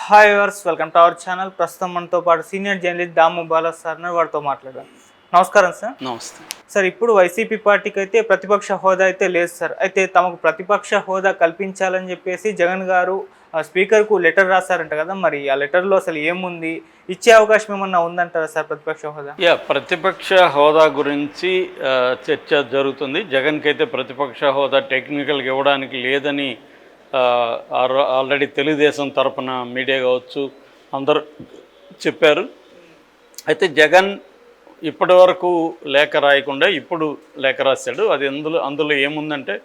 Hi viewers, welcome to our channel. ప్రస్తుతం మనతో పాటు సీనియర్ జర్నలిస్ట్ దాము బాలా సార్ వారితో మాట్లాడారు. నమస్కారం సార్. నమస్తే సార్, ఇప్పుడు వైసీపీ పార్టీకి అయితే ప్రతిపక్ష హోదా అయితే లేదు సార్. అయితే తమకు ప్రతిపక్ష హోదా కల్పించాలని చెప్పేసి జగన్ గారు స్పీకర్కు లెటర్ రాశారంట కదా, మరి ఆ లెటర్లో అసలు ఏముంది, ఇచ్చే అవకాశం ఏమన్నా ఉందంటారా సార్ ప్రతిపక్ష హోదా? ప్రతిపక్ష హోదా గురించి చర్చ జరుగుతుంది. జగన్కి అయితే ప్రతిపక్ష హోదా టెక్నికల్గా ఇవ్వడానికి లేదని ఆల్రెడీ తెలుగుదేశం తరపున మీడియా కావచ్చు అందరూ చెప్పారు. అయితే జగన్ ఇప్పటి వరకు లేఖ రాయకుండా ఇప్పుడు లేఖ రాశాడు. అది అందులో ఏముందంటే,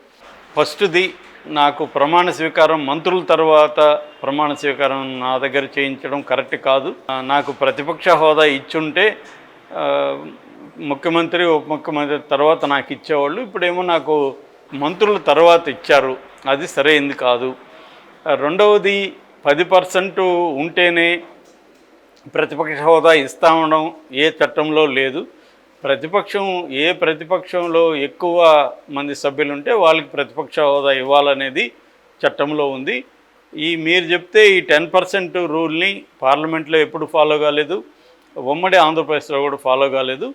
ఫస్ట్ది నాకు ప్రమాణ స్వీకారం, మంత్రుల తర్వాత ప్రమాణ స్వీకారం నా దగ్గర చేయించడం కరెక్ట్ కాదు. నాకు ప్రతిపక్ష హోదా ఇచ్చుంటే ముఖ్యమంత్రి ఉప ముఖ్యమంత్రి తర్వాత నాకు ఇచ్చేవాళ్ళు, ఇప్పుడేమో నాకు మంత్రుల తర్వాత ఇచ్చారు, అది సరైంది కాదు. రెండవది 10% ఉంటేనే ప్రతిపక్ష హోదా ఇస్తామనడం ఏ చట్టంలో లేదు. ఏ ప్రతిపక్షంలో ఎక్కువ మంది సభ్యులు ఉంటే వాళ్ళకి ప్రతిపక్ష హోదా ఇవ్వాలనేది చట్టంలో ఉంది. మీరు చెప్తే ఈ 10% రూల్ని పార్లమెంట్లో ఎప్పుడు ఫాలో కాలేదు, ఉమ్మడి ఆంధ్రప్రదేశ్లో కూడా ఫాలో కాలేదు.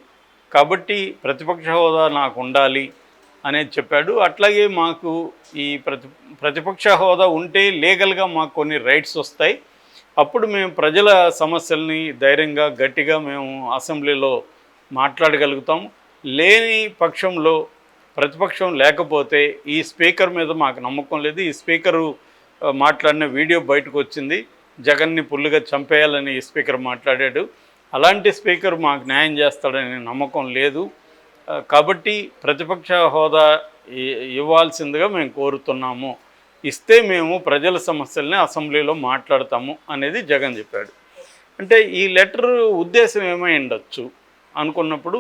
కాబట్టి ప్రతిపక్ష హోదా నాకు ఉండాలి అనేది చెప్పాడు. అట్లాగే మాకు ఈ ప్రతిపక్ష హోదా ఉంటే లీగల్గా మాకు కొన్ని రైట్స్ వస్తాయి. అప్పుడు మేము ప్రజల సమస్యల్ని ధైర్యంగా గట్టిగా మేము అసెంబ్లీలో మాట్లాడగలుగుతాం. లేని పక్షంలో, ప్రతిపక్షం లేకపోతే ఈ స్పీకర్ మీద మాకు నమ్మకం లేదు. ఈ స్పీకరు మాట్లాడిన వీడియో బయటకు వచ్చింది, జగన్ని పుల్లుగా చంపేయాలని ఈ స్పీకర్ మాట్లాడాడు. అలాంటి స్పీకర్ మాకు న్యాయం చేస్తాడని నమ్మకం లేదు. కాబట్టి ప్రతిపక్ష హోదా ఇవ్వాల్సిందిగా మేము కోరుతున్నాము. ఇస్తే మేము ప్రజల సమస్యల్ని అసెంబ్లీలో మాట్లాడతాము అనేది జగన్ చెప్పాడు. అంటే ఈ లెటర్ ఉద్దేశం ఏమై ఉండొచ్చు అనుకున్నప్పుడు,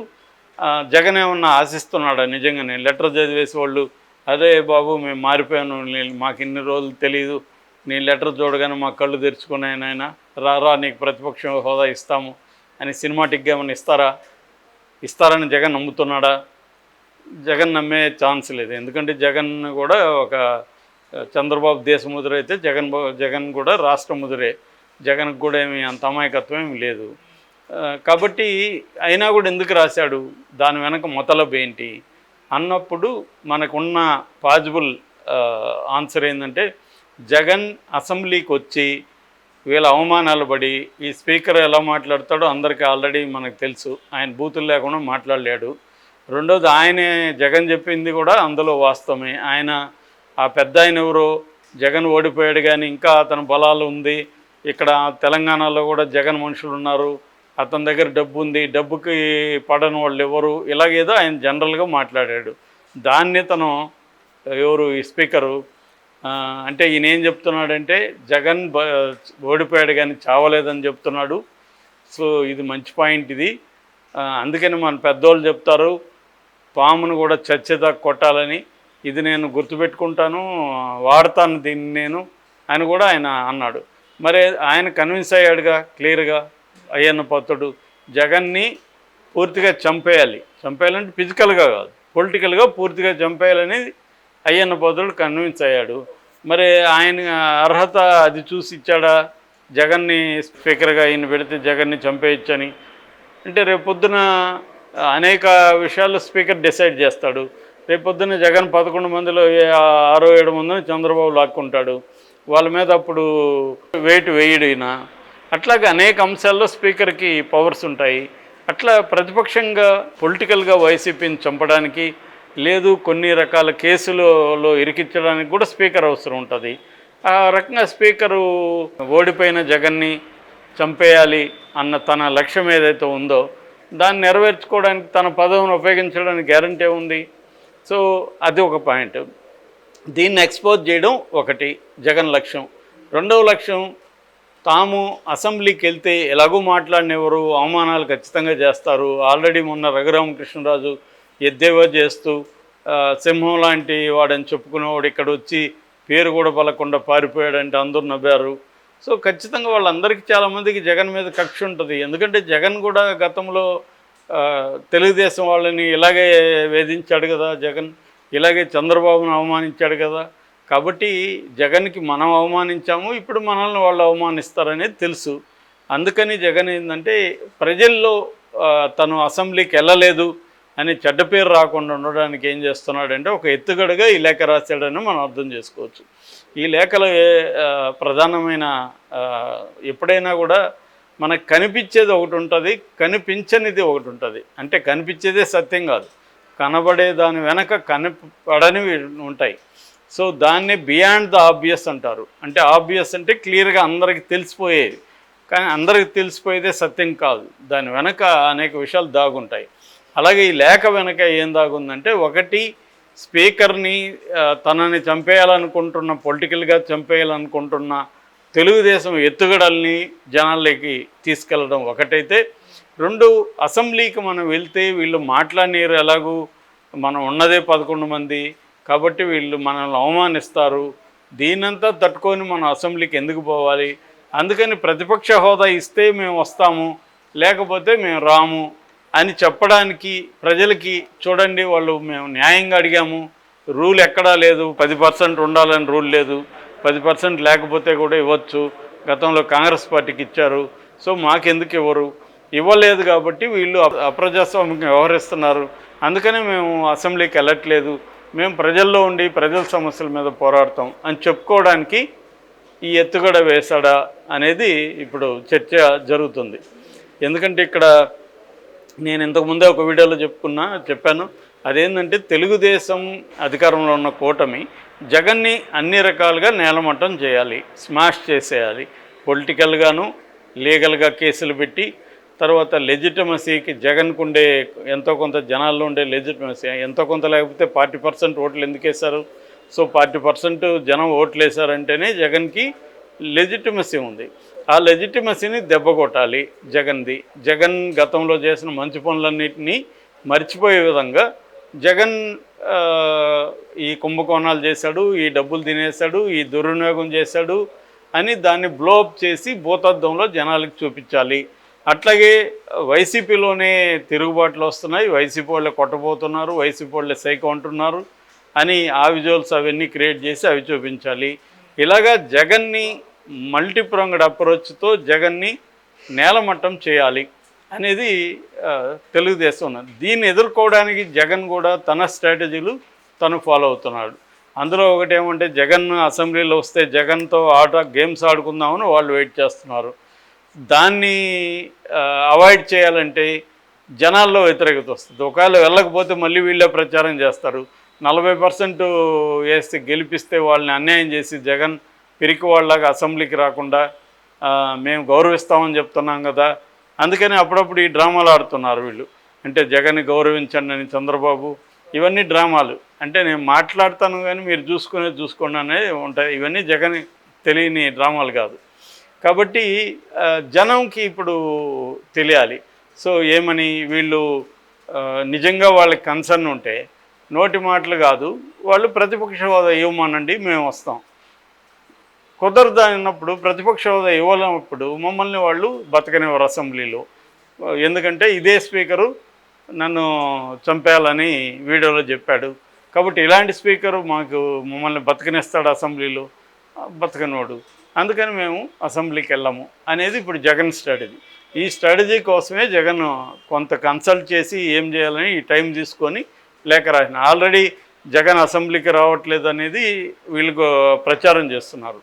జగన్ ఏమన్నా ఆశిస్తున్నాడా నిజంగానే? లెటర్ చదివేసి వాళ్ళు, అదే బాబు మేము మారిపోయాను, మాకు ఇన్ని రోజులు తెలియదు, నీ లెటర్ చూడగానే మా కళ్ళు తెరుచుకున్నాయి నాయన, రా నీకు ప్రతిపక్ష హోదా ఇస్తాము అని సినిమాటిక్గా ఏమైనా ఇస్తారని జగన్ నమ్ముతున్నాడా? జగన్ నమ్మే ఛాన్స్ లేదు. ఎందుకంటే జగన్ కూడా ఒక చంద్రబాబు దేశ ముద్ర అయితే జగన్ కూడా రాష్ట్ర ముద్రే. జగన్కి కూడా ఏమి అంత అమాయకత్వం ఏమి లేదు. కాబట్టి అయినా కూడా ఎందుకు రాశాడు, దాని వెనక మొదలబ్ ఏంటి అన్నప్పుడు మనకున్న పాజిబుల్ ఆన్సర్ ఏంటంటే, జగన్ అసెంబ్లీకి వచ్చి వీళ్ళ అవమానాలు పడి, ఈ స్పీకర్ ఎలా మాట్లాడతాడో అందరికీ ఆల్రెడీ మనకు తెలుసు, ఆయన బూతులు లేకుండా మాట్లాడలేడు. రెండోది, ఆయనే జగన్ చెప్పింది కూడా అందులో వాస్తవమే. ఆయన ఆ పెద్ద ఆయన ఎవరో, జగన్ ఓడిపోయాడు కానీ ఇంకా అతని బలాలు ఉంది, ఇక్కడ తెలంగాణలో కూడా జగన్ మనుషులు ఉన్నారు, అతని దగ్గర డబ్బు ఉంది, డబ్బుకి పడని వాళ్ళు ఎవరు, ఇలాగేదో ఆయన జనరల్గా మాట్లాడాడు. దాన్ని తను ఈ స్పీకరు అంటే ఈయన ఏం చెప్తున్నాడంటే, జగన్ ఓడిపోయాడు కానీ చావలేదని చెప్తున్నాడు. సో ఇది మంచి పాయింట్ ఇది. అందుకని మన పెద్దోళ్ళు చెప్తారు, పామును కూడా చచ్చేదాకా కొట్టాలని. ఇది నేను గుర్తుపెట్టుకుంటాను, వాడతాను దీన్ని నేను అని కూడా ఆయన అన్నాడు. మరి ఆయన కన్విన్స్ అయ్యాడుగా క్లియర్గా, అయ్యన్న పాత్రుడు జగన్ని పూర్తిగా చంపేయాలంటే ఫిజికల్గా కాదు, పొలిటికల్గా పూర్తిగా చంపేయాలని అయ్యన్న పాత్రుడు కన్విన్స్ అయ్యాడు. మరి ఆయన అర్హత అది చూసి ఇచ్చాడా? జగన్ని స్పీకర్గా ఈయన పెడితే జగన్ని చంపేయచ్చని. అంటే రేపొద్దున అనేక విషయాల్లో స్పీకర్ డిసైడ్ చేస్తాడు. రేపొద్దున జగన్ 11 మందిలో 6-7 మందిని చంద్రబాబు లాక్కుంటాడు, వాళ్ళ మీద అప్పుడు వెయిట్ వేయడు ఈయన. అట్లాగే అనేక అంశాల్లో స్పీకర్కి పవర్స్ ఉంటాయి. అట్లా ప్రతిపక్షంగా పొలిటికల్గా వైసీపీని చంపడానికి, లేదు కొన్ని రకాల కేసులలో ఇరికించడానికి కూడా స్పీకర్ అవసరం ఉంటుంది. ఆ రకంగా స్పీకరు ఓడిపోయిన జగన్ని చంపేయాలి అన్న తన లక్ష్యం ఏదైతే ఉందో దాన్ని నెరవేర్చుకోవడానికి తన పదవిని ఉపయోగించడానికి గ్యారంటీ ఉంది. సో అది ఒక పాయింట్. దీన్ని ఎక్స్పోజ్ చేయడం ఒకటి జగన్ లక్ష్యం. రెండవ లక్ష్యం, తాము అసెంబ్లీకి వెళ్తే ఎలాగూ మాట్లాడినెవరు, అవమానాలు ఖచ్చితంగా చేస్తారు. ఆల్రెడీ మొన్న రఘురామకృష్ణరాజు ఎద్దేవా చేస్తూ సింహం లాంటి వాడని చెప్పుకునేవాడు ఇక్కడ వచ్చి పేరు కూడా పలకుండా పారిపోయాడంటే అందరూ నవ్వారు. సో ఖచ్చితంగా వాళ్ళందరికీ చాలామందికి జగన్ మీద కక్ష ఉంటుంది. ఎందుకంటే జగన్ కూడా గతంలో తెలుగుదేశం వాళ్ళని ఇలాగే వేధించాడు కదా, జగన్ ఇలాగే చంద్రబాబును అవమానించాడు కదా. కాబట్టి జగన్కి మనం అవమానించాము, ఇప్పుడు మనల్ని వాళ్ళు అవమానిస్తారనేది తెలుసు. అందుకని జగన్ ఏంటంటే ప్రజల్లో తను అసెంబ్లీకి వెళ్ళలేదు అని చెడ్డ పేరు రాకుండా ఉండడానికి ఏం చేస్తున్నాడంటే ఒక ఎత్తుగడగా ఈ లేఖ రాశాడని మనం అర్థం చేసుకోవచ్చు. ఈ లేఖలో ప్రధానమైన ఎప్పుడైనా కూడా మనకు కనిపించేది ఒకటి ఉంటుంది, కనిపించనిది ఒకటి ఉంటుంది. అంటే కనిపించేదే సత్యం కాదు, కనబడే దాని వెనక కనపడనివి ఉంటాయి. సో దాన్ని బియాండ్ ద ఆబ్వియస్ అంటారు. అంటే ఆబ్వియస్ అంటే క్లియర్గా అందరికీ తెలిసిపోయేది, కానీ అందరికి తెలిసిపోయేదే సత్యం కాదు, దాని వెనక అనేక విషయాలు దాగుంటాయి. అలాగే ఈ లేఖ వెనక ఏం దాగుందంటే, ఒకటి స్పీకర్ని తనని చంపేయాలనుకుంటున్న, పొలిటికల్గా చంపేయాలనుకుంటున్న తెలుగుదేశం ఎత్తుగడల్ని జనాల్లోకి తీసుకెళ్ళడం ఒకటైతే, రెండు అసెంబ్లీకి మనం వెళ్తే వీళ్ళు మాట్లాడినారు, ఎలాగూ మనం ఉన్నదే 11 మంది కాబట్టి వీళ్ళు మనల్ని అవమానిస్తారు, దీనంతా తట్టుకొని మనం అసెంబ్లీకి ఎందుకు పోవాలి, అందుకని ప్రతిపక్ష హోదా ఇస్తే మేము వస్తాము, లేకపోతే మేము రాము అని చెప్పడానికి ప్రజలకి, చూడండి వాళ్ళు మేము న్యాయంగా అడిగాము, రూల్ ఎక్కడా లేదు, 10% ఉండాలని రూల్ లేదు, 10% లేకపోతే కూడా ఇవ్వచ్చు, గతంలో కాంగ్రెస్ పార్టీకి ఇచ్చారు, సో మాకెందుకు ఇవ్వలేదు కాబట్టి వీళ్ళు అప్రజాస్వామ్యంగా వ్యవహరిస్తున్నారు, అందుకనే మేము అసెంబ్లీకి వెళ్ళట్లేదు, మేము ప్రజల్లో ఉండి ప్రజల సమస్యల మీద పోరాడతాం అని చెప్పుకోవడానికి ఈ ఎత్తుగడ వేశాడా అనేది ఇప్పుడు చర్చ జరుగుతుంది. ఎందుకంటే ఇక్కడ నేను ఇంతకుముందే ఒక వీడియోలో చెప్పాను, అదేంటంటే తెలుగుదేశం అధికారంలో ఉన్న కూటమి జగన్ని అన్ని రకాలుగా నేలమట్టం చేయాలి, స్మాష్ చేసేయాలి, పొలిటికల్గాను లీగల్గా కేసులు పెట్టి, తర్వాత లెజిటమసీకి జగన్కు ఉండే ఎంతో కొంత జనాల్లో ఉండే లెజిటమసీ, ఎంతో కొంత లేకపోతే 40% ఓట్లు ఎందుకు వేశారు, సో 40% జనం ఓట్లు వేశారంటేనే జగన్కి లెజిటమసీ ఉంది, ఆ లెజిటమసీని దెబ్బ కొట్టాలి జగన్ది. జగన్ గతంలో చేసిన మంచి పనులన్నింటినీ మర్చిపోయే విధంగా జగన్ ఈ కుంభకోణాలు చేశాడు, ఈ డబ్బులు తినేశాడు, ఈ దుర్వినియోగం చేశాడు అని దాన్ని బ్లోఅప్ చేసి భూతద్దంలో జనాలకు చూపించాలి. అట్లాగే వైసీపీలోనే తిరుగుబాట్లు వస్తున్నాయి, వైసీపీ వాళ్ళే కొట్టబోతున్నారు, వైసీపీ వాళ్ళే సైకో అంటున్నారు అని ఆ విజువల్స్ అవన్నీ క్రియేట్ చేసి అవి చూపించాలి. ఇలాగా జగన్ని మల్టీప్రాంగ్డ్ అప్రోచ్తో జగన్ని నేలమట్టం చేయాలి అనేది తెలుగుదేశం ఉన్నది. దీన్ని ఎదుర్కోవడానికి జగన్ కూడా తన స్ట్రాటజీలు తను ఫాలో అవుతున్నాడు. అందులో ఒకటి ఏమంటే, జగన్ అసెంబ్లీలో వస్తే జగన్తో గేమ్స్ ఆడుకుందామని వాళ్ళు వెయిట్ చేస్తున్నారు. దాన్ని అవాయిడ్ చేయాలంటే జనాల్లో వ్యతిరేకత వస్తుంది. ఒకవేళ వెళ్ళకపోతే మళ్ళీ వీళ్ళే ప్రచారం చేస్తారు, 40% వేస్తే గెలిపిస్తే వాళ్ళని అన్యాయం చేసి జగన్ పిరికి వాళ్ళలాగా అసెంబ్లీకి రాకుండా మేము గౌరవిస్తామని చెప్తున్నాం కదా, అందుకని అప్పుడప్పుడు ఈ డ్రామాలు ఆడుతున్నారు వీళ్ళు. అంటే జగన్ని గౌరవించండి అని చంద్రబాబు, ఇవన్నీ డ్రామాలు. అంటే నేను మాట్లాడతాను కానీ మీరు చూసుకోండి అనేది ఉంటాయి, ఇవన్నీ జగన్ తెలియని డ్రామాలు కాదు. కాబట్టి జనంకి ఇప్పుడు తెలియాలి. సో ఏమని, వీళ్ళు నిజంగా వాళ్ళకి కన్సర్న్ ఉంటే నోటి మాటలు కాదు, వాళ్ళు ప్రతిపక్ష హోదా ఇవ్వమనండి మేము వస్తాం, కుదరదు అన్నప్పుడు ప్రతిపక్ష హోదా ఇవ్వలేనప్పుడు మమ్మల్ని వాళ్ళు బతకనివ్వరు అసెంబ్లీలో. ఎందుకంటే ఇదే స్పీకరు నన్ను చంపేయాలని వీడియోలో చెప్పాడు, కాబట్టి ఇలాంటి స్పీకరు మమ్మల్ని బతకనిస్తాడు అసెంబ్లీలో, బతకనోడు, అందుకని మేము అసెంబ్లీకి వెళ్ళము అనేది ఇప్పుడు జగన్ స్ట్రాటజీ. ఈ స్ట్రాటజీ కోసమే జగన్ కొంత కన్సల్ట్ చేసి ఏం చేయాలని ఈ టైం తీసుకొని లేఖ రాసిన. ఆల్రెడీ జగన్ అసెంబ్లీకి రావట్లేదు అనేది వీళ్ళు ప్రచారం చేస్తున్నారు.